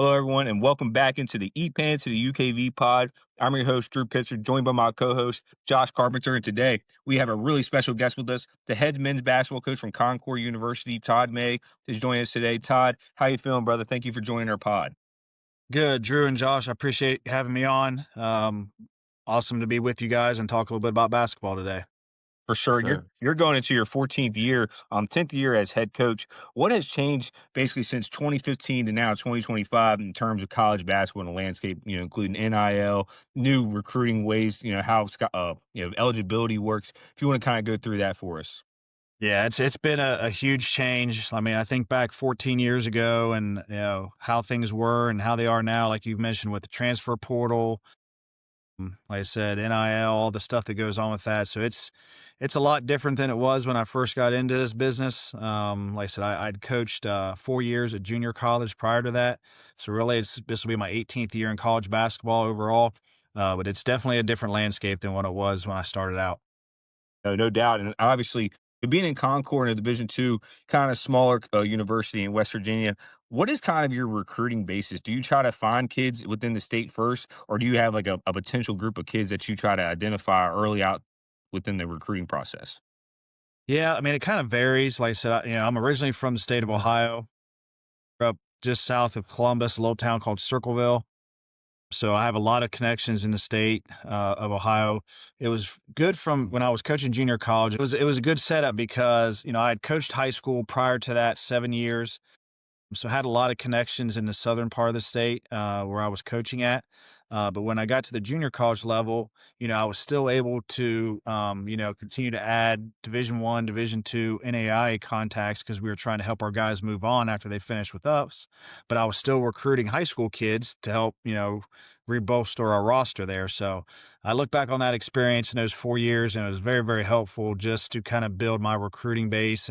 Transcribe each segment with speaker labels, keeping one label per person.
Speaker 1: Hello, everyone, and welcome back into the EPAN to the UKV pod. I'm your host, Drew Pitzer, joined by my co-host, Josh Carpenter. And today we have a really special guest with us. The head men's basketball coach from Concord University, Todd May, is joining us today. Todd, how you feeling, brother? Thank you for joining our pod.
Speaker 2: Good, Drew and Josh. I appreciate having me on. Awesome to be with you guys and talk a little bit about basketball today.
Speaker 1: For
Speaker 3: Yes,
Speaker 1: sure. You're
Speaker 3: sir.
Speaker 1: you're going into your 14th year, 10th year as head coach. What has changed basically since 2015 to now 2025 in terms of college basketball and the landscape, including NIL, new recruiting ways, how eligibility works. If you want to kind of go through that for us.
Speaker 2: Yeah, it's been a huge change. I mean, I think back 14 years ago and how things were and how they are now, like you mentioned with the transfer portal, like I said, NIL, all the stuff that goes on with that. So it's a lot different than it was when I first got into this business. Like I said, I'd coached 4 years at junior college prior to that. So really, this will be my 18th year in college basketball overall. But it's definitely a different landscape than what it was when I started out.
Speaker 1: No doubt. And obviously, being in Concord, a Division II, kind of smaller university in West Virginia, what is kind of your recruiting basis? Do you try to find kids within the state first, or do you have like a potential group of kids that you try to identify early out within the recruiting process?
Speaker 2: Yeah, I mean, it kind of varies. Like I said, I'm originally from the state of Ohio, grew up just south of Columbus, a little town called Circleville. So I have a lot of connections in the state of Ohio. It was good from when I was coaching junior college. It was a good setup because I had coached high school prior to that 7 years, so I had a lot of connections in the southern part of the state where I was coaching at. But when I got to the junior college level, I was still able to, continue to add Division I, Division II NAIA contacts because we were trying to help our guys move on after they finished with us. But I was still recruiting high school kids to help, rebolster our roster there. So I look back on that experience in those 4 years, and it was very, very helpful just to kind of build my recruiting base.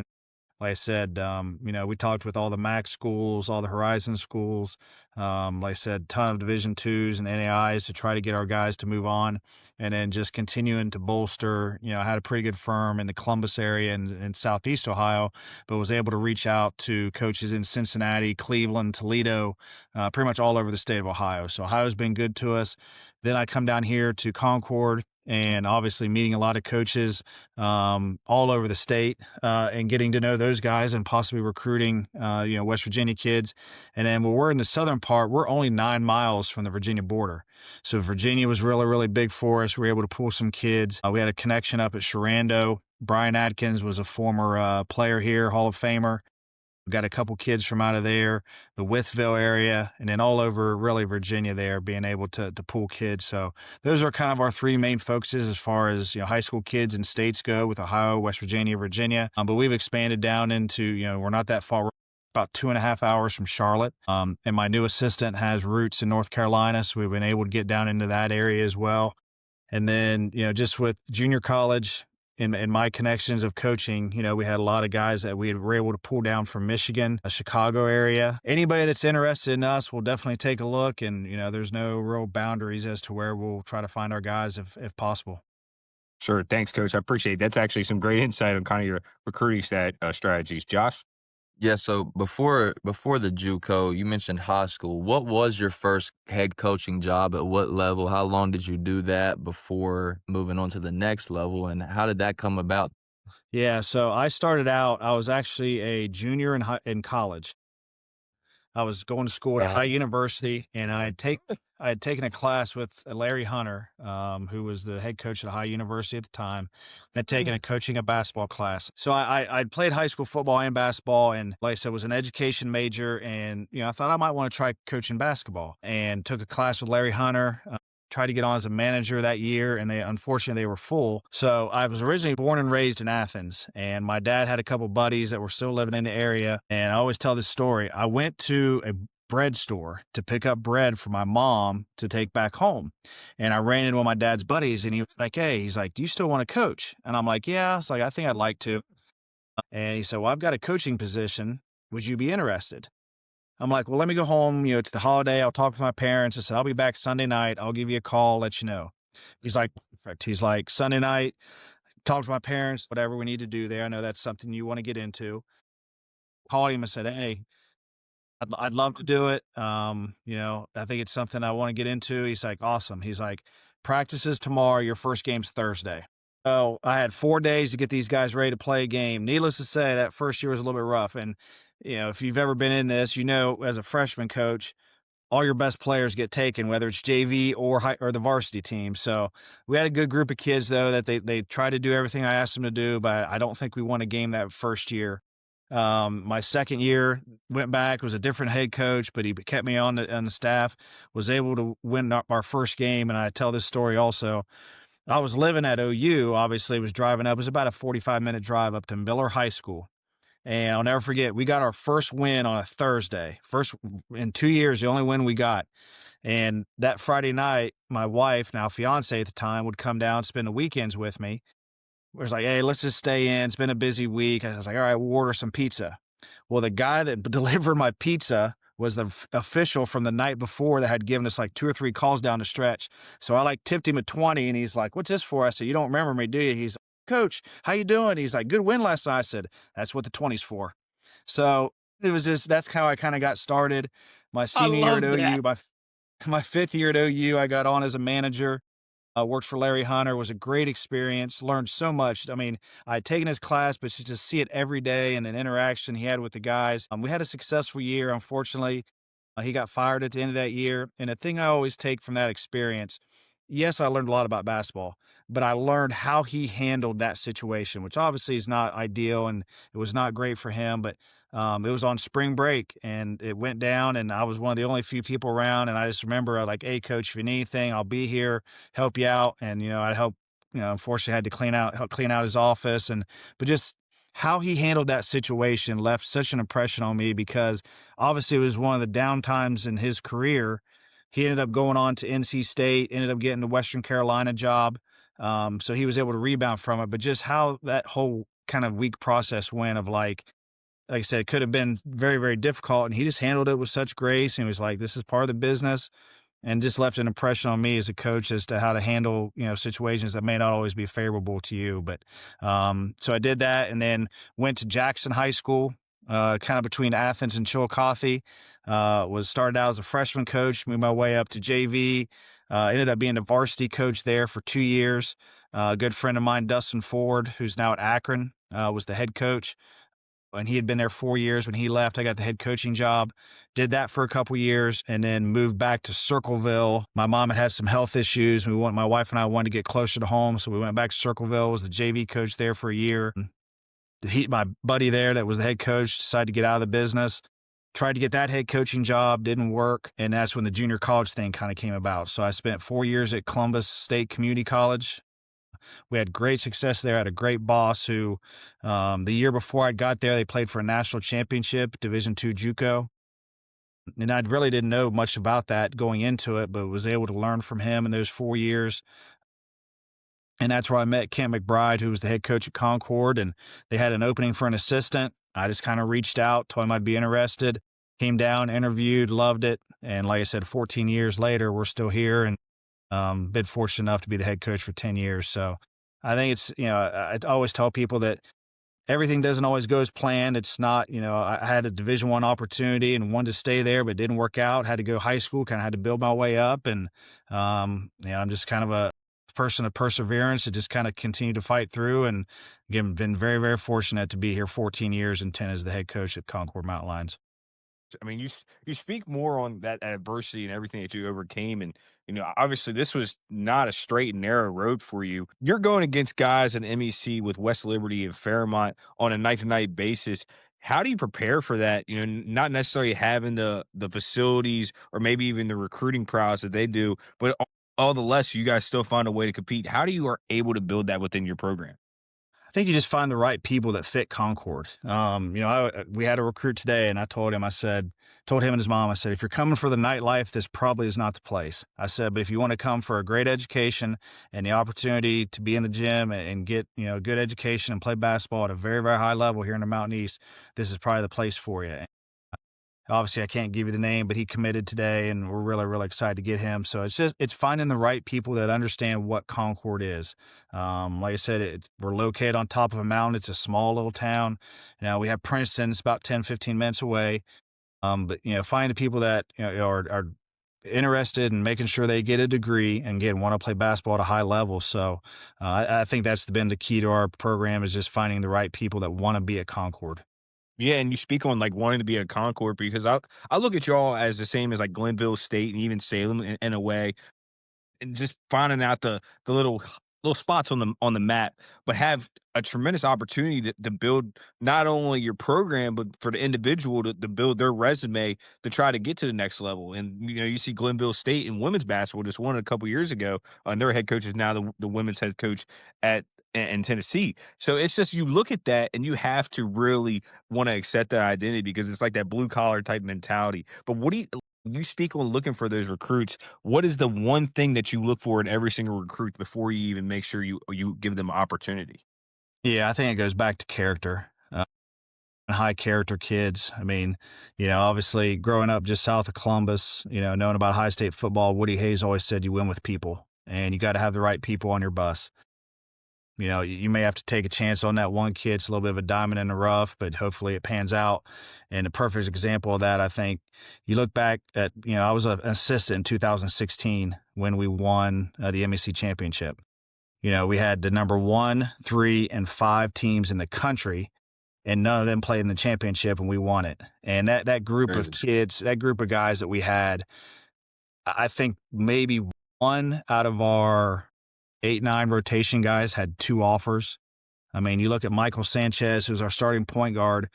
Speaker 2: Like I said, we talked with all the MAC schools, all the Horizon schools. Like I said, ton of Division IIs and NAIs to try to get our guys to move on, and then just continuing to bolster. I had a pretty good firm in the Columbus area and Southeast Ohio, but was able to reach out to coaches in Cincinnati, Cleveland, Toledo, pretty much all over the state of Ohio. So Ohio's been good to us. Then I come down here to Concord and obviously meeting a lot of coaches all over the state and getting to know those guys and possibly recruiting, West Virginia kids. And then when we're in the southern part, we're only 9 miles from the Virginia border. So Virginia was really, really big for us. We were able to pull some kids. We had a connection up at Sharando. Brian Adkins was a former player here, Hall of Famer. We've got a couple kids from out of there, the Wytheville area, and then all over really Virginia there, being able to pull kids. So those are kind of our three main focuses as far as high school kids and states go with Ohio, West Virginia, Virginia. But we've expanded down into we're not that far. We're about 2.5 hours from Charlotte. And my new assistant has roots in North Carolina, so we've been able to get down into that area as well. And then, just with junior college and my connections of coaching, we had a lot of guys that we were able to pull down from Michigan, a Chicago area. Anybody that's interested in us will definitely take a look. And, there's no real boundaries as to where we'll try to find our guys if possible.
Speaker 1: Sure. Thanks, Coach. I appreciate it. That's actually some great insight on kind of your recruiting strategies. Josh?
Speaker 3: Yeah, so before the JUCO, you mentioned high school. What was your first head coaching job? At what level? How long did you do that before moving on to the next level? And how did that come about?
Speaker 2: Yeah. So I started out, I was actually a junior in college. I was going to school at High University, and I had taken a class with Larry Hunter, who was the head coach at High University at the time. I'd taken a coaching a basketball class. So I'd played high school football and basketball, and like I said, was an education major, and I thought I might want to try coaching basketball, and took a class with Larry Hunter. Tried to get on as a manager that year, and unfortunately they were full. So I was originally born and raised in Athens, and my dad had a couple buddies that were still living in the area. And I always tell this story. I went to a bread store to pick up bread for my mom to take back home. And I ran into one of my dad's buddies, and he was like, "Hey," he's like, "Do you still want to coach?" And I'm like, "Yeah." It's like, "I think I'd like to." And he said, "Well, I've got a coaching position. Would you be interested?" I'm like, "Well, let me go home. It's the holiday. I'll talk with my parents." I said, "I'll be back Sunday night. I'll give you a call, let you know." He's like, "Perfect." He's like, "Sunday night, talk to my parents, whatever we need to do there. I know that's something you want to get into." Called him and said, "Hey, I'd love to do it. I think it's something I want to get into. He's like, awesome. He's like, practices tomorrow. Your first game's Thursday. So I had 4 days to get these guys ready to play a game. Needless to say, that first year was a little bit rough. And, if you've ever been in this, as a freshman coach, all your best players get taken, whether it's JV or the varsity team. So we had a good group of kids though that they tried to do everything I asked them to do, but I don't think we won a game that first year. My second year went back, was a different head coach, but he kept me on the staff. Was able to win our first game, and I tell this story also. I was living at OU. Obviously, was driving up. It was about a 45-minute drive up to Miller High School. And I'll never forget, we got our first win on a Thursday. First in 2 years, the only win we got. And that Friday night, my wife, now fiance at the time, would come down, spend the weekends with me. It was like, hey, let's just stay in. It's been a busy week. I was like, all right, we'll order some pizza. Well, the guy that delivered my pizza was the official from the night before that had given us like 2 or 3 calls down the stretch. So I like tipped him a 20 and he's like, what's this for? I said, you don't remember me, do you? He's Coach, how you doing? He's like, good win last night. I said, that's what the 20's for. So it was that's how I kind of got started. My
Speaker 3: I
Speaker 2: senior year at
Speaker 3: love that.
Speaker 2: OU, my fifth year at OU, I got on as a manager. Worked for Larry Hunter, was a great experience, learned so much. I mean, I had taken his class, but to just see it every day and an interaction he had with the guys. We had a successful year. Unfortunately, he got fired at the end of that year. And the thing I always take from that experience, yes, I learned a lot about basketball, but I learned how he handled that situation, which obviously is not ideal and it was not great for him. But it was on spring break and it went down, and I was one of the only few people around. And I just remember, like, hey, coach, if you need anything, I'll be here, help you out. And, I'd help, unfortunately, I had to help clean out his office. But just how he handled that situation left such an impression on me because obviously it was one of the down times in his career. He ended up going on to NC State, ended up getting the Western Carolina job. So he was able to rebound from it. But just how that whole kind of week process went of like I said, it could have been very, very difficult. And he just handled it with such grace. And he was like, this is part of the business, and just left an impression on me as a coach as to how to handle, situations that may not always be favorable to you. But so I did that and then went to Jackson High School, kind of between Athens and Chillicothe. Was started out as a freshman coach, moved my way up to JV, ended up being the varsity coach there for 2 years. A good friend of mine, Dustin Ford, who's now at Akron, was the head coach. And he had been there 4 years. When he left, I got the head coaching job, did that for a couple years, and then moved back to Circleville. My mom had some health issues. My wife and I wanted to get closer to home, so we went back to Circleville, was the JV coach there for a year. My buddy there that was the head coach decided to get out of the business. Tried to get that head coaching job, didn't work. And that's when the junior college thing kind of came about. So I spent 4 years at Columbus State Community College. We had great success there. I had a great boss who, the year before I got there, they played for a national championship, Division II JUCO. And I really didn't know much about that going into it, but was able to learn from him in those 4 years. And that's where I met Kent McBride, who was the head coach at Concord, and they had an opening for an assistant. I just kind of reached out, told him I'd be interested, came down, interviewed, loved it. And like I said, 14 years later, we're still here and been fortunate enough to be the head coach for 10 years. So I think it's, I always tell people that everything doesn't always go as planned. It's not, I had a Division I opportunity and wanted to stay there, but it didn't work out. Had to go high school, kind of had to build my way up. And, I'm just kind of a person of perseverance to just kind of continue to fight through. And again, been very, very fortunate to be here 14 years and 10 as the head coach at Concord Mountain Lions.
Speaker 1: I mean, you speak more on that adversity and everything that you overcame, and obviously this was not a straight and narrow road for you. You're going against guys in MEC with West Liberty and Fairmont on a night to night basis. How do you prepare for that? Not necessarily having the facilities or maybe even the recruiting prowess that they do, but all the less you guys still find a way to compete. How do you are able to build that within your program?
Speaker 2: I think you just find the right people that fit Concord. We had a recruit today, and told him and his mom, I said, if you're coming for the nightlife, this probably is not the place. I said, but if you want to come for a great education and the opportunity to be in the gym and get, good education and play basketball at a very, very high level here in the Mountain East, this is probably the place for you. Obviously, I can't give you the name, but he committed today, and we're really, really excited to get him. So it's finding the right people that understand what Concord is. Like I said, we're located on top of a mountain. It's a small little town. We have Princeton. It's about 10, 15 minutes away. But find the people that are interested in making sure they get a degree and again want to play basketball at a high level. So I think that's been the key to our program is just finding the right people that want to be at Concord.
Speaker 1: Yeah, and you speak on, like, wanting to be a Concord because I look at y'all as the same as, like, Glenville State and even Salem in a way. And just finding out the little spots on the map, but have a tremendous opportunity to build not only your program, but for the individual to build their resume to try to get to the next level. And you see Glenville State in women's basketball just won it a couple years ago, and their head coach is now the women's head coach at in Tennessee. So it's just you look at that and you have to really want to accept that identity because it's like that blue collar type mentality. But what do you speak on looking for those recruits? What is the one thing that you look for in every single recruit before you even make sure you give them opportunity?
Speaker 2: Yeah, I think it goes back to character. High character kids. I mean, obviously growing up just south of Columbus, knowing about high state football, Woody Hayes always said you win with people and you got to have the right people on your bus. You may have to take a chance on that one kid. It's a little bit of a diamond in the rough, but hopefully it pans out. And the perfect example of that, I think, you look back at, I was an assistant in 2016 when we won the MEC championship. We had the number 1, 3, and 5 teams in the country, and none of them played in the championship, and we won it. And that group of
Speaker 3: Crazy.
Speaker 2: kids, that group of guys that we had, I think maybe one out of our 8, 9 rotation guys had 2 offers. I mean, you look at Michael Sanchez, who's our starting point guard.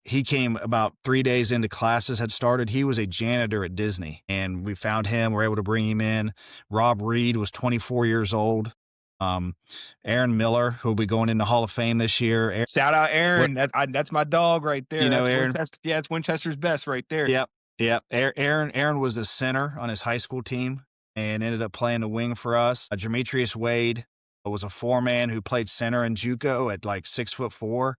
Speaker 2: He came about 3 days into classes had started. He was a janitor at Disney, and we found him. We're able to bring him in. Rob Reed was 24 years old. Aaron Miller, who'll be going into Hall of Fame this year.
Speaker 1: Shout out
Speaker 2: What
Speaker 1: Aaron. That's my dog right there. That's
Speaker 2: Aaron?
Speaker 1: Winchester. Yeah, it's Winchester's best right there.
Speaker 2: Yep, yep. Aaron was the center on his high school team and ended up playing the wing for us. Demetrius Wade was a 4-man who played center in JUCO at like 6'4".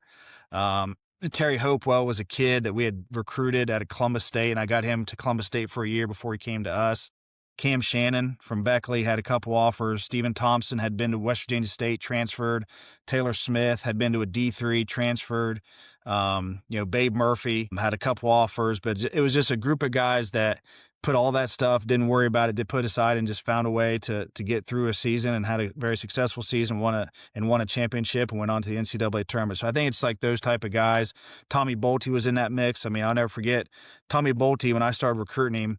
Speaker 2: Terry Hopewell was a kid that we had recruited out of Columbus State, and I got him to Columbus State for a year before he came to us. Cam Shannon from Beckley had a couple offers. Stephen Thompson had been to West Virginia State, transferred. Taylor Smith had been to a D3, transferred. Babe Murphy had a couple offers, but it was just a group of guys that put all that stuff, didn't worry about it, did put aside and just found a way to get through a season and had a very successful season, won a championship and went on to the NCAA tournament. So I think it's like those type of guys. Tommy Bolte was in that mix. I mean, I'll never forget Tommy Bolte when I started recruiting him.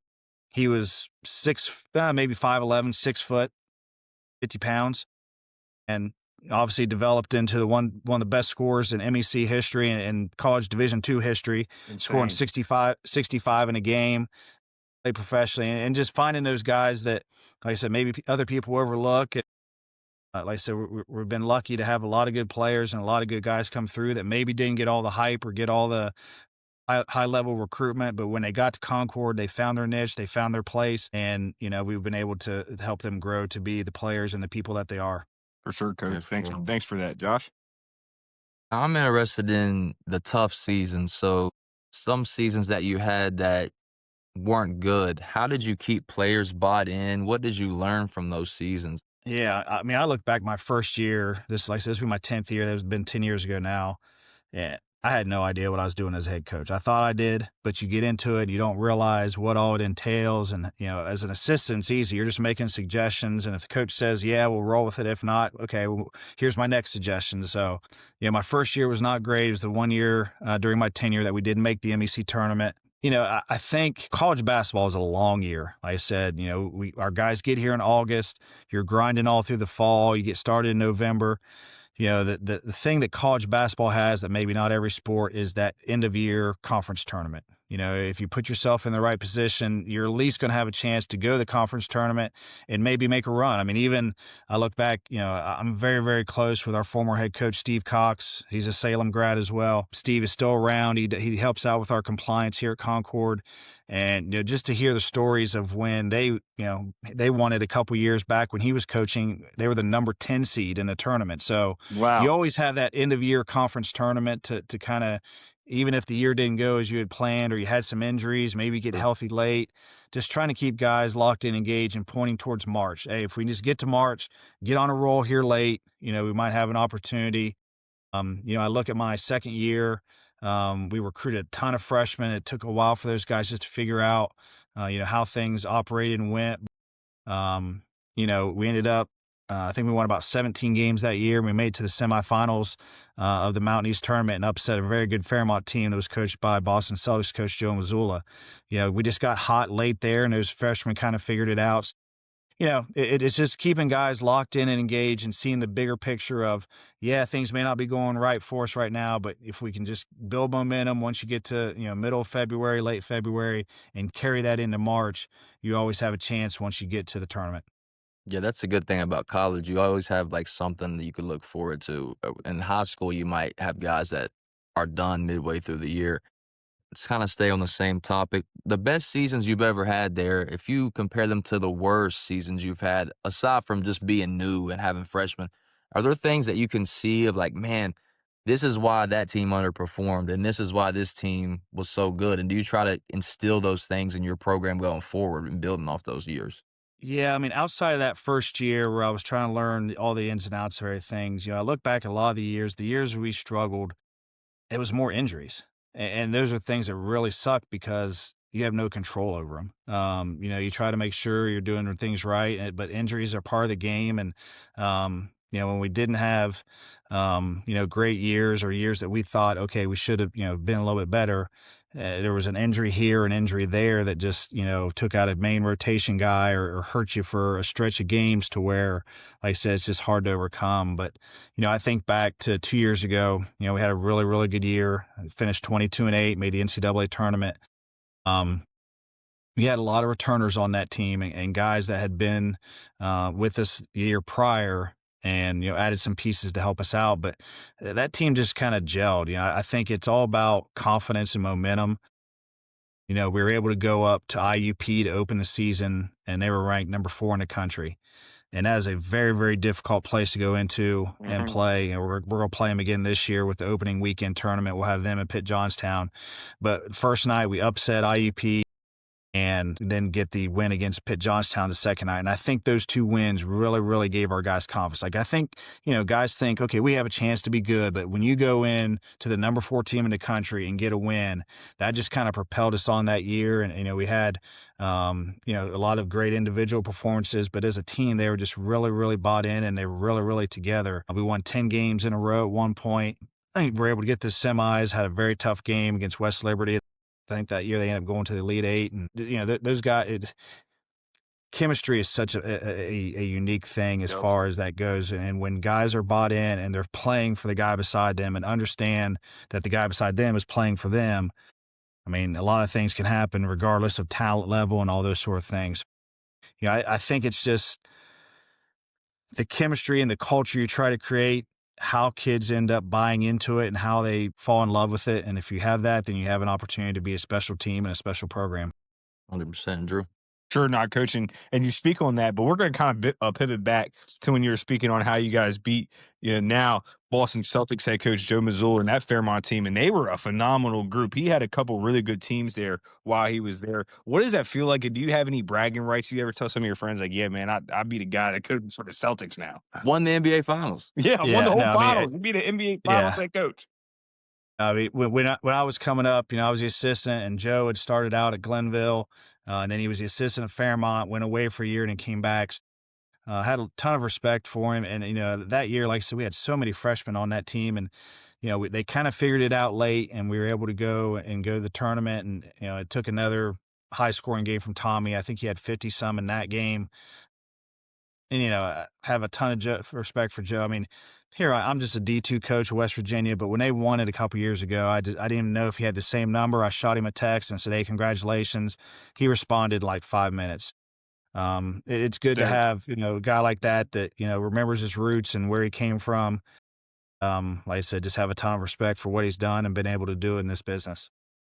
Speaker 2: He was maybe 5'11", 6 foot, 50 pounds, and obviously developed into one of the best scorers in MEC history and college Division II history, scoring 65 in a game, play professionally, and just finding those guys that, like I said, maybe other people overlook. Like I said, we've been lucky to have a lot of good players and a lot of good guys come through that maybe didn't get all the hype or get all the high level recruitment, but when they got to Concord, they found their niche, they found their place, and we've been able to help them grow to be the players and the people that they are.
Speaker 1: For sure,
Speaker 3: Yeah,
Speaker 1: coach.
Speaker 3: for sure.
Speaker 1: Thanks for that, Josh.
Speaker 3: I'm interested in the tough seasons. So some seasons that you had that weren't good. How did you keep players bought in? What did you learn from those seasons?
Speaker 2: Yeah, I mean, I look back my first year. This will be my 10th year. That was been 10 years ago now. Yeah, I had no idea what I was doing as a head coach. I thought I did, but you get into it, you don't realize what all it entails. And as an assistant, it's easy. You're just making suggestions, and if the coach says, "Yeah, we'll roll with it," if not, okay, well, here's my next suggestion. So, my first year was not great. It was the one year during my tenure that we didn't make the MEC tournament. I think college basketball is a long year. Like I said, our guys get here in August. You're grinding all through the fall. You get started in November. The thing that college basketball has that maybe not every sport is that end of year conference tournament. If you put yourself in the right position, you're at least going to have a chance to go to the conference tournament and maybe make a run. I mean, even I look back, I'm very, very close with our former head coach, Steve Cox. He's a Salem grad as well. Steve is still around. He helps out with our compliance here at Concord. And just to hear the stories of when they won it a couple years back when he was coaching, they were the number 10 seed in the tournament. So you
Speaker 1: Wow.
Speaker 2: always have that end of year conference tournament to kind of, even if the year didn't go as you had planned or you had some injuries, maybe get
Speaker 3: Sure.
Speaker 2: healthy late, just trying to keep guys locked in, engaged, and pointing towards March. Hey, if we just get to March, get on a roll here late, we might have an opportunity. I look at my second year. We recruited a ton of freshmen. It took a while for those guys just to figure out, how things operated and went. Um, we ended up, I think we won about 17 games that year. We made it to the semifinals of the Mountain East tournament and upset a very good Fairmont team that was coached by Boston Celtics coach Joe Mazzulla. We just got hot late there, and those freshmen kind of figured it out. It's just keeping guys locked in and engaged and seeing the bigger picture of, yeah, things may not be going right for us right now, but if we can just build momentum once you get to, middle of February, late February, and carry that into March, you always have a chance once you get to the tournament.
Speaker 3: Yeah, that's a good thing about college. You always have like something that you could look forward to. In high school, you might have guys that are done midway through the year. Let's kind of stay on the same topic. The best seasons you've ever had there, if you compare them to the worst seasons you've had, aside from just being new and having freshmen, are there things that you can see of like, man, this is why that team underperformed and this is why this team was so good? And do you try to instill those things in your program going forward and building off those years?
Speaker 2: Yeah, I mean, outside of that first year where I was trying to learn all the ins and outs of everything, I look back at a lot of the years we struggled, it was more injuries, and those are things that really suck because you have no control over them. You try to make sure you're doing things right, but injuries are part of the game. And when we didn't have, great years or years that we thought, okay, we should have, been a little bit better. There was an injury here, an injury there that just, took out a main rotation guy or hurt you for a stretch of games to where, like I said, it's just hard to overcome. But I think back to 2 years ago, we had a really, really good year, finished 22-8, made the NCAA tournament. Um, we had a lot of returners on that team and guys that had been with us the year prior and, added some pieces to help us out. But that team just kind of gelled. I think it's all about confidence and momentum. We were able to go up to IUP to open the season, and they were ranked number 4 in the country. And that is a very, very difficult place to go into and
Speaker 1: Mhm.
Speaker 2: play. And we're going to play them again this year with the opening weekend tournament. We'll have them in Pitt Johnstown. But first night, we upset IUP and then get the win against Pitt Johnstown the second night. And I think those 2 wins really, really gave our guys confidence. Like, I think, guys think, okay, we have a chance to be good, but when you go in to the number 4 team in the country and get a win, that just kind of propelled us on that year. And, we had, a lot of great individual performances, but as a team, they were just really, really bought in and they were really, really together. We won 10 games in a row at one point. I think we were able to get to the semis, had a very tough game against West Liberty. I think that year they ended up going to the Elite Eight, and those guys. Chemistry is such a unique thing as
Speaker 1: Yep.
Speaker 2: far as that goes, and when guys are bought in and they're playing for the guy beside them and understand that the guy beside them is playing for them, I mean, a lot of things can happen regardless of talent level and all those sort of things. I think it's just the chemistry and the culture you try to create, how kids end up buying into it and how they fall in love with it. And if you have that, then you have an opportunity to be a special team and a special program.
Speaker 3: 100%, Drew.
Speaker 1: Sure, not coaching, and you speak on that, but we're going to kind of pivot back to when you were speaking on how you guys beat, now Boston Celtics head coach Joe Mazzulla and that Fairmont team, and they were a phenomenal group. He had a couple really good teams there while he was there. What does that feel like? And do you have any bragging rights? Do you ever tell some of your friends like, "Yeah, man, I beat a guy that could have been for the Celtics now."
Speaker 3: Won the NBA Finals.
Speaker 1: Yeah, I won the
Speaker 2: Yeah,
Speaker 1: whole
Speaker 2: no, I mean,
Speaker 1: finals. He beat an NBA Finals
Speaker 2: yeah.
Speaker 1: head coach.
Speaker 2: I mean, when I was coming up, I was the assistant, and Joe had started out at Glenville, and then he was the assistant at Fairmont. Went away for a year and then came back. Had a ton of respect for him, and that year, like I said, we had so many freshmen on that team, and they kind of figured it out late, and we were able to go to the tournament, and it took another high scoring game from Tommy. I think he had 50 some in that game. And, I have a ton of respect for Joe. I mean, here I'm just a D2 coach of West Virginia, but when they won it a couple years ago, I didn't even know if he had the same number. I shot him a text and said, "Hey, congratulations." He responded like 5 minutes. It's good to
Speaker 1: Dude.
Speaker 2: have, a guy like that remembers his roots and where he came from. Like I said, just have a ton of respect for what he's done and been able to do in this business.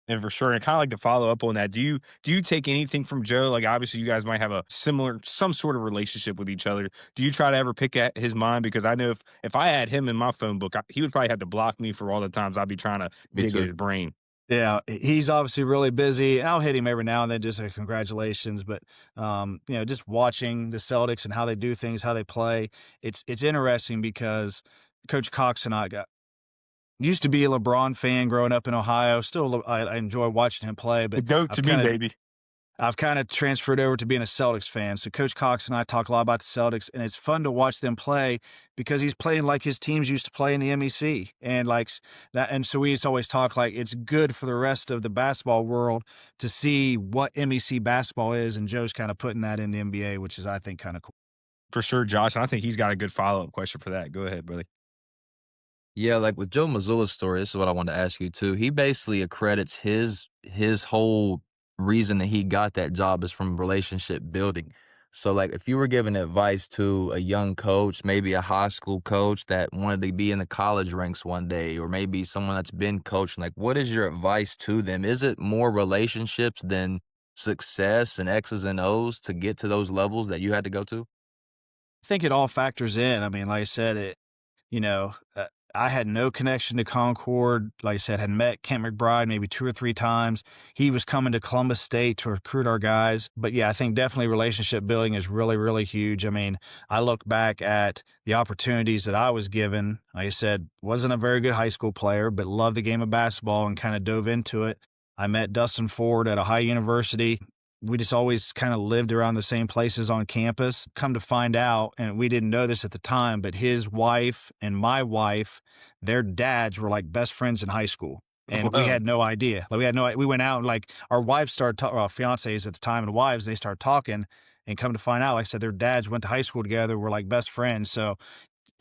Speaker 1: And for sure, and kind of like to follow up on that, do you take anything from Joe? Like obviously, you guys might have a similar, some sort of relationship with each other. Do you try to ever pick at his mind? Because I know if I had him in my phone book, he would probably have to block me for all the times I'd be trying to
Speaker 3: Me
Speaker 1: dig at
Speaker 3: too.
Speaker 1: his brain.
Speaker 2: Yeah, he's obviously really busy. I'll hit him every now and then, just a congratulations. But just watching the Celtics and how they do things, how they play, it's interesting because Coach Cox and I got used to be a LeBron fan growing up in Ohio. Still, I enjoy watching him play,
Speaker 1: The
Speaker 2: but
Speaker 1: goat to
Speaker 2: I've
Speaker 1: me,
Speaker 2: kind of
Speaker 1: baby.
Speaker 2: I've kind of transferred over to being a Celtics fan. So Coach Cox and I talk a lot about the Celtics, and it's fun to watch them play because he's playing like his teams used to play in the MEC, and like that. And so we just always talk like it's good for the rest of the basketball world to see what MEC basketball is, and Joe's kind of putting that in the NBA, which is I think kind of cool.
Speaker 1: For sure, Josh. And I think he's got a good follow-up question for that. Go ahead, brother.
Speaker 3: Yeah, like with Joe Mazzulla's story, this is what I wanted to ask you too. He basically accredits his whole reason that he got that job is from relationship building. So like if you were giving advice to a young coach, maybe a high school coach that wanted to be in the college ranks one day, or maybe someone that's been coaching, like what is your advice to them? Is it more relationships than success and X's and O's to get to those levels that you had to go to?
Speaker 2: I think it all factors in. I mean, like I said, you know, I had no connection to Concord. Like I said, had met Kent McBride maybe 2 or 3 times. He was coming to Columbus State to recruit our guys. But yeah, I think definitely relationship building is really, really huge. I mean, I look back at the opportunities that I was given. Like I said, wasn't a very good high school player, but loved the game of basketball and kind of dove into it. I met Dustin Ford at Ohio University. We just always kind of lived around the same places on campus. Come to find out, and we didn't know this at the time, but his wife and my wife, their dads were like best friends in high school. And we
Speaker 1: Whoa.
Speaker 2: had no idea. Like we had no, we went out and like our wives started talking, well, fiancés at the time and wives, they started talking and come to find out, like I said, their dads went to high school together, were like best friends. So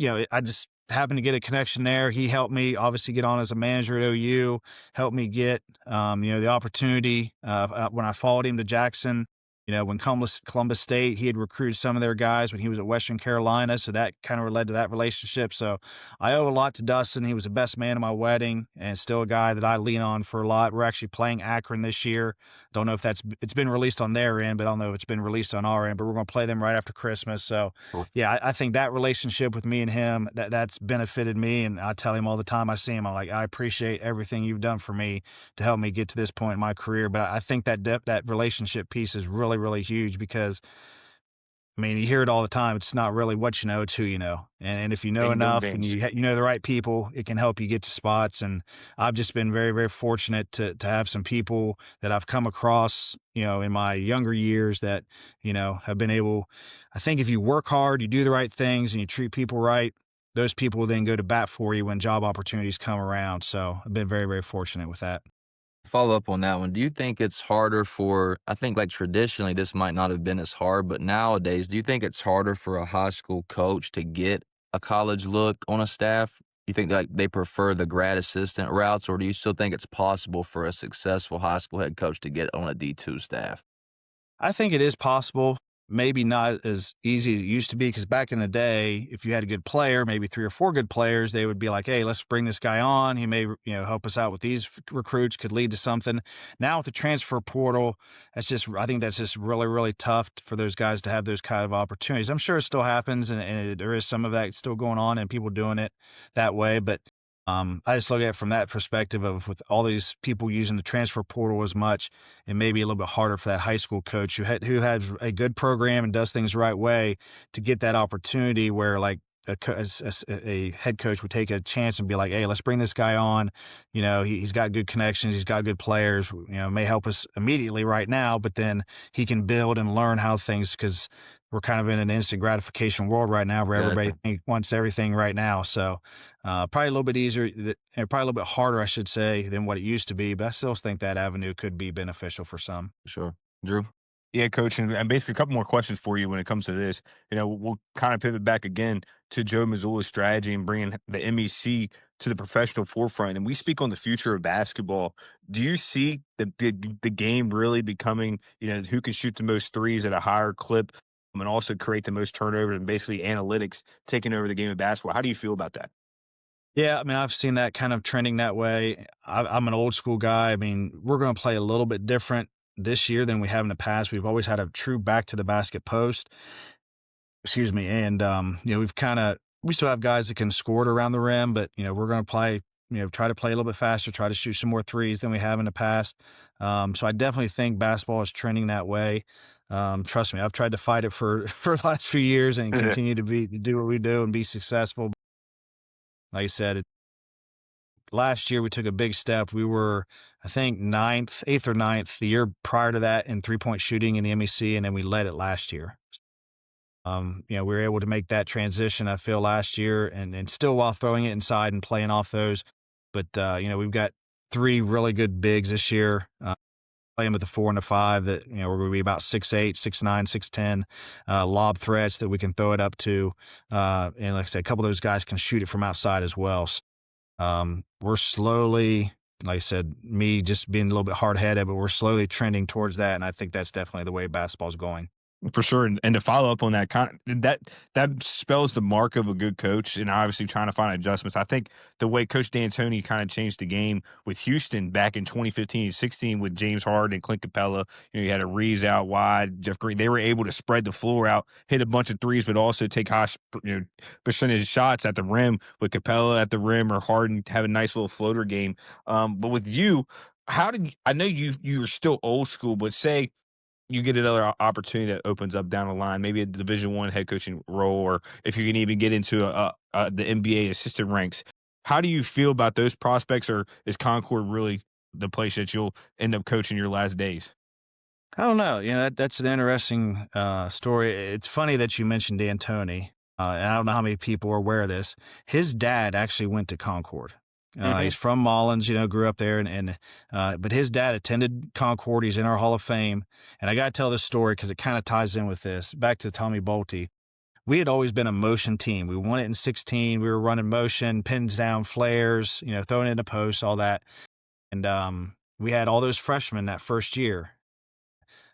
Speaker 2: I just happened to get a connection there. He helped me obviously get on as a manager at OU, helped me get, the opportunity when I followed him to Jackson. When Columbus State, he had recruited some of their guys when he was at Western Carolina. So that kind of led to that relationship. So I owe a lot to Dustin. He was the best man at my wedding and still a guy that I lean on for a lot. We're actually playing Akron this year. Don't know if it's been released on their end, but I don't know if it's been released on our end, but we're going to play them right after Christmas. So yeah, I think that relationship with me and him that's benefited me, and I tell him all the time I see him, I'm like, I appreciate everything you've done for me to help me get to this point in my career. But I think that relationship piece is really, really huge because I mean, you hear it all the time. It's not really what you know, it's who you know. And if you know
Speaker 1: Bing, boom,
Speaker 2: enough and
Speaker 1: bings.
Speaker 2: you know the right people, it can help you get to spots. And I've just been very, very fortunate to have some people that I've come across, in my younger years that, have been able. I think if you work hard, you do the right things, and you treat people right, those people will then go to bat for you when job opportunities come around. So I've been very, very fortunate with that.
Speaker 3: Follow up on that one. Do you think it's harder for, I think like traditionally this might not have been as hard, but nowadays, do you think it's harder for a high school coach to get a college look on a staff? You think like they prefer the grad assistant routes, or do you still think it's possible for a successful high school head coach to get on a D2 staff?
Speaker 2: I think it is possible. Maybe not as easy as it used to be because back in the day, if you had a good player, maybe 3 or 4 good players, they would be like, "Hey, let's bring this guy on. He may, help us out with these recruits. Could lead to something." Now with the transfer portal, I think that's just really, really tough for those guys to have those kind of opportunities. I'm sure it still happens, and there is some of that still going on, and people doing it that way. But I just look at it from that perspective of with all these people using the transfer portal as much, it may be a little bit harder for that high school coach who has a good program and does things the right way to get that opportunity where like a head coach would take a chance and be like, "Hey, let's bring this guy on. He's got good connections. He's got good players. May help us immediately right now, but then he can build and learn how things because we're kind of in an instant gratification world right now where everybody
Speaker 3: Exactly.
Speaker 2: wants everything right now. So probably a little bit easier, probably a little bit harder, I should say, than what it used to be. But I still think that avenue could be beneficial for some.
Speaker 3: For sure. Drew?
Speaker 1: Yeah, coach, and basically a couple more questions for you when it comes to this. We'll kind of pivot back again to Joe Mazzulla's strategy and bringing the MEC to the professional forefront. And we speak on the future of basketball. Do you see the game really becoming, who can shoot the most threes at a higher clip and also create the most turnovers and basically analytics taking over the game of basketball? How do you feel about that?
Speaker 2: Yeah, I mean, I've seen that kind of trending that way. I'm an old school guy. I mean, we're going to play a little bit different this year than we have in the past. We've always had a true back to the basket post. Excuse me. And, we still have guys that can score it around the rim, but, we're going to play, try to play a little bit faster, try to shoot some more threes than we have in the past. So I definitely think basketball is trending that way. Trust me, I've tried to fight it for, for the last few years and continue to do what we do and be successful. Like I said, last year we took a big step. We were, I think, ninth, eighth or ninth the year prior to that in 3-point shooting in the MEC, and then we led it last year. We were able to make that transition, I feel, last year, and still while throwing it inside and playing off those. But we've got three really good bigs this year. Playing with the 4 and the 5 that, we're going to be about 6'8", 6'9", 6'10", lob threats that we can throw it up to. And like I said, a couple of those guys can shoot it from outside as well. So, we're slowly, like I said, me just being a little bit hard headed, but we're slowly trending towards that. And I think that's definitely the way basketball's going.
Speaker 1: For sure, and to follow up on that, that spells the mark of a good coach, and obviously trying to find adjustments. I think the way Coach D'Antoni kind of changed the game with Houston back in 2015 and 16 with James Harden and Clint Capella. You had a Reeves out wide, Jeff Green. They were able to spread the floor out, hit a bunch of threes, but also take high percentage shots at the rim with Capella at the rim or Harden have a nice little floater game. But with you, I know you're still old school, but say you get another opportunity that opens up down the line, maybe a Division I head coaching role, or if you can even get into the NBA assistant ranks. How do you feel about those prospects, or is Concord really the place that you'll end up coaching your last days?
Speaker 2: I don't know. That's an interesting story. It's funny that you mentioned D'Antoni. And I don't know how many people are aware of this. His dad actually went to Concord.
Speaker 1: Mhm.
Speaker 2: He's from Mullins, grew up there, but his dad attended Concord. He's in our Hall of Fame, and I got to tell this story because it kind of ties in with this. Back to Tommy Bolte, we had always been a motion team. We won it in 16. We were running motion, pins down, flares, throwing it in the post, all that, and we had all those freshmen that first year.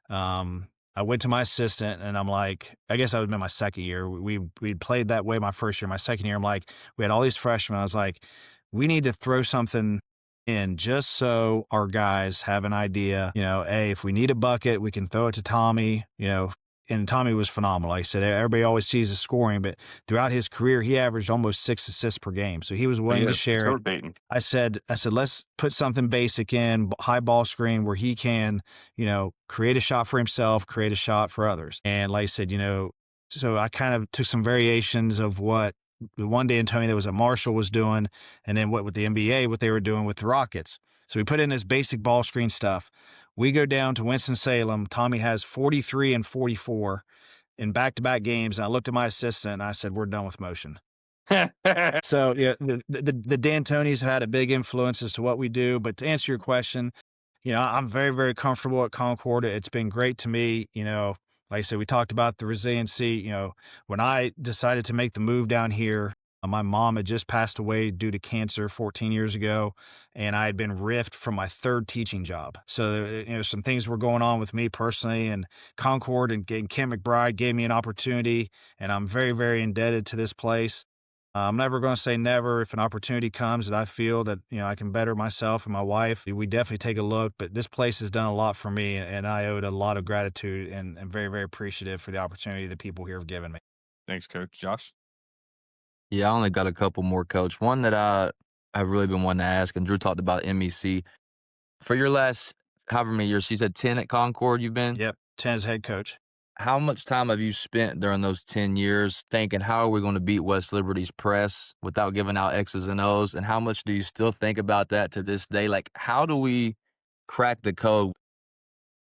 Speaker 2: I went to my assistant and I'm like, I guess I was in my second year. We played that way my first year. My second year, I'm like, we had all these freshmen. I was like, we need to throw something in just so our guys have an idea. Hey, if we need a bucket, we can throw it to Tommy. And Tommy was phenomenal. Like I said, everybody always sees the scoring, but throughout his career, he averaged almost 6 assists per game. So he was willing to share it.
Speaker 1: Baiting.
Speaker 2: I said, let's put something basic in, high ball screen where he can, create a shot for himself, create a shot for others. And like I said, so I kind of took some variations of what the one day Antonio that was at Marshall was doing, and then what with the NBA, what they were doing with the Rockets. So we put in this basic ball screen stuff. We go down to Winston-Salem. Tommy has 43 and 44 in back-to-back games. And I looked at my assistant and I said, we're done with motion. So yeah, the D'Antonis have had a big influence as to what we do. But to answer your question, I'm very, very comfortable at Concord. It's been great to me. Like I said, we talked about the resiliency. When I decided to make the move down here, my mom had just passed away due to cancer 14 years ago, and I had been riffed from my third teaching job. So, some things were going on with me personally, and Concord and Kim McBride gave me an opportunity, and I'm very, very indebted to this place. I'm never going to say never. If an opportunity comes that I feel that, I can better myself and my wife, we definitely take a look. But this place has done a lot for me, and I owe it a lot of gratitude and very, very appreciative for the opportunity that people here have given me.
Speaker 1: Thanks, Coach. Josh?
Speaker 3: Yeah, I only got a couple more, Coach. One that I've really been wanting to ask, and Drew talked about MEC. For your last however many years, you said 10 at Concord you've been?
Speaker 2: Yep. 10 as head coach.
Speaker 3: How much time have you spent during those 10 years thinking, how are we going to beat West Liberty's press without giving out X's and O's? And how much do you still think about that to this day? Like, how do we crack the code?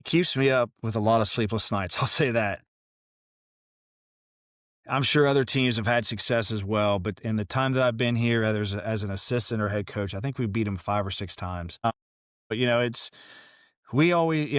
Speaker 2: Keeps me up with a lot of sleepless nights. I'll say that. I'm sure other teams have had success as well, but in the time that I've been here, as an assistant or head coach, I think we beat them 5 or 6 times. But we always,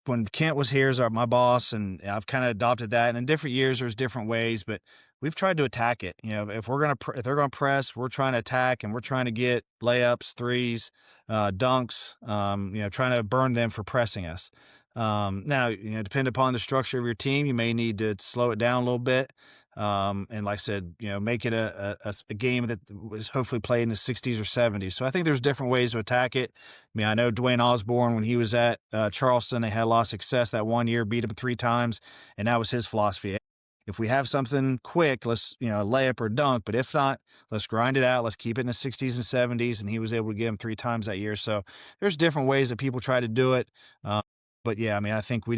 Speaker 2: when Kent was here as my boss, and I've kind of adopted that. And in different years, there's different ways, but we've tried to attack it. If they're gonna press, we're trying to attack, and we're trying to get layups, threes, dunks. Trying to burn them for pressing us. Now, depending upon the structure of your team, you may need to slow it down a little bit. And like I said, make it a game that was hopefully played in the 60s or 70s. So I think there's different ways to attack it. I mean, I know Dwayne Osborne, when he was at Charleston, they had a lot of success that one year, beat him 3 times, and that was his philosophy. If we have something quick, let's, layup or dunk, but if not, let's grind it out. Let's keep it in the 60s and 70s, and he was able to get him 3 times that year. So there's different ways that people try to do it. But yeah, I mean, I think we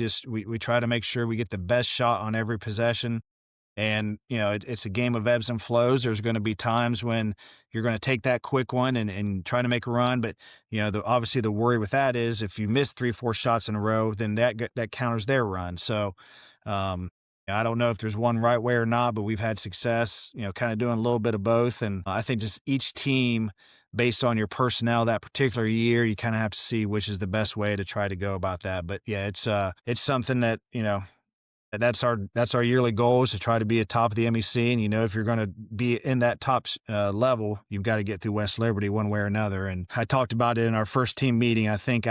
Speaker 2: try to make sure we get the best shot on every possession. And, it's a game of ebbs and flows. There's going to be times when you're going to take that quick one and try to make a run. But, obviously the worry with that is if you miss 3, 4 shots in a row, then that counters their run. So, um, I don't know if there's one right way or not, but we've had success, kind of doing a little bit of both. And I think just each team, based on your personnel that particular year, you kind of have to see which is the best way to try to go about that. But yeah, it's something that, that's our yearly goal is to try to be at top of the MEC. And, if you're going to be in that top level, you've got to get through West Liberty one way or another. And I talked about it in our first team meeting. I think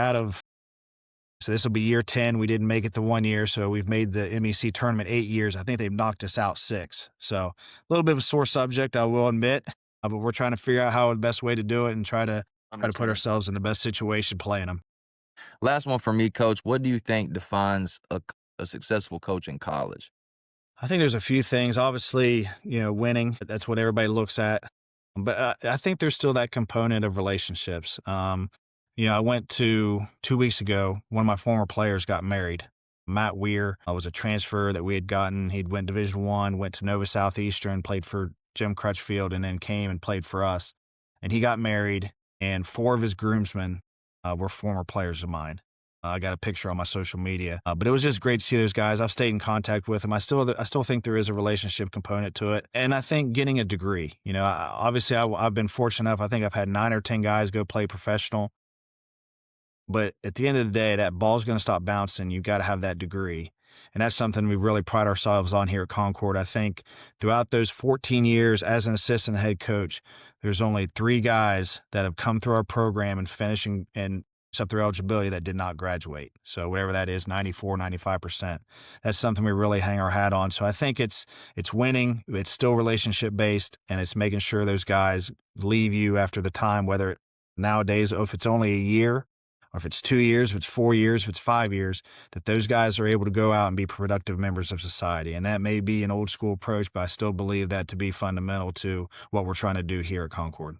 Speaker 2: so this will be year 10. We didn't make it the 1 year. So we've made the MEC tournament 8 years. I think they've knocked us out 6. So a little bit of a sore subject, I will admit, but we're trying to figure out how the best way to do it and try to put ourselves in the best situation playing them.
Speaker 3: Last one for me, Coach. What do you think defines a successful coach in college?
Speaker 2: I think there's a few things. Obviously, winning, that's what everybody looks at. But I think there's still that component of relationships. I went to 2 weeks ago, one of my former players got married. Matt Weir was a transfer that we had gotten. He'd went Division I, went to Nova Southeastern, played for Jim Crutchfield, and then came and played for us. And he got married, and 4 of his groomsmen were former players of mine. I got a picture on my social media, but it was just great to see those guys. I've stayed in contact with them. I still think there is a relationship component to it, and I think getting a degree. Obviously, I've been fortunate enough. I think I've had 9 or 10 guys go play professional, but at the end of the day, that ball's going to stop bouncing. You've got to have that degree, and that's something we really pride ourselves on here at Concord. I think throughout those 14 years as an assistant head coach, there's only 3 guys that have come through our program and finishing and up their eligibility that did not graduate. So whatever that is, 94, 95%. That's something we really hang our hat on. So I think it's winning, it's still relationship based, and it's making sure those guys leave you after the time, whether nowadays, if it's only a year, or if it's 2 years, if it's 4 years, if it's 5 years, that those guys are able to go out and be productive members of society. And that may be an old school approach, but I still believe that to be fundamental to what we're trying to do here at Concord.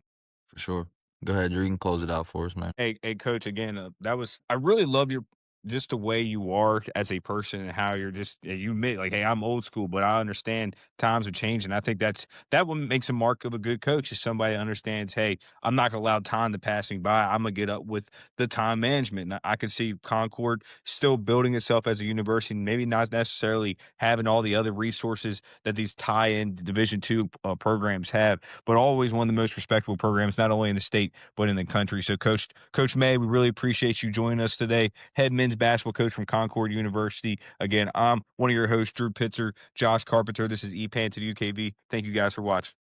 Speaker 3: For sure. Go ahead, Drew. You can close it out for us, man.
Speaker 1: Hey, coach, again, I really love your just the way you are as a person and how you're just you admit like, hey, I'm old school, but I understand times have changed, and I think that what makes a mark of a good coach is somebody that understands, hey, I'm not gonna allow time to pass me by. I'm gonna get up with the time management. And I could see Concord still building itself as a university, maybe not necessarily having all the other resources that these tie-in Division II programs have, but always one of the most respectable programs, not only in the state but in the country. So, Coach May, we really appreciate you joining us today. Head men's basketball coach from Concord University. Again, I'm one of your hosts, Drew Pitzer, Josh Carpenter. This is EPAN to the UKV. Thank you guys for watching.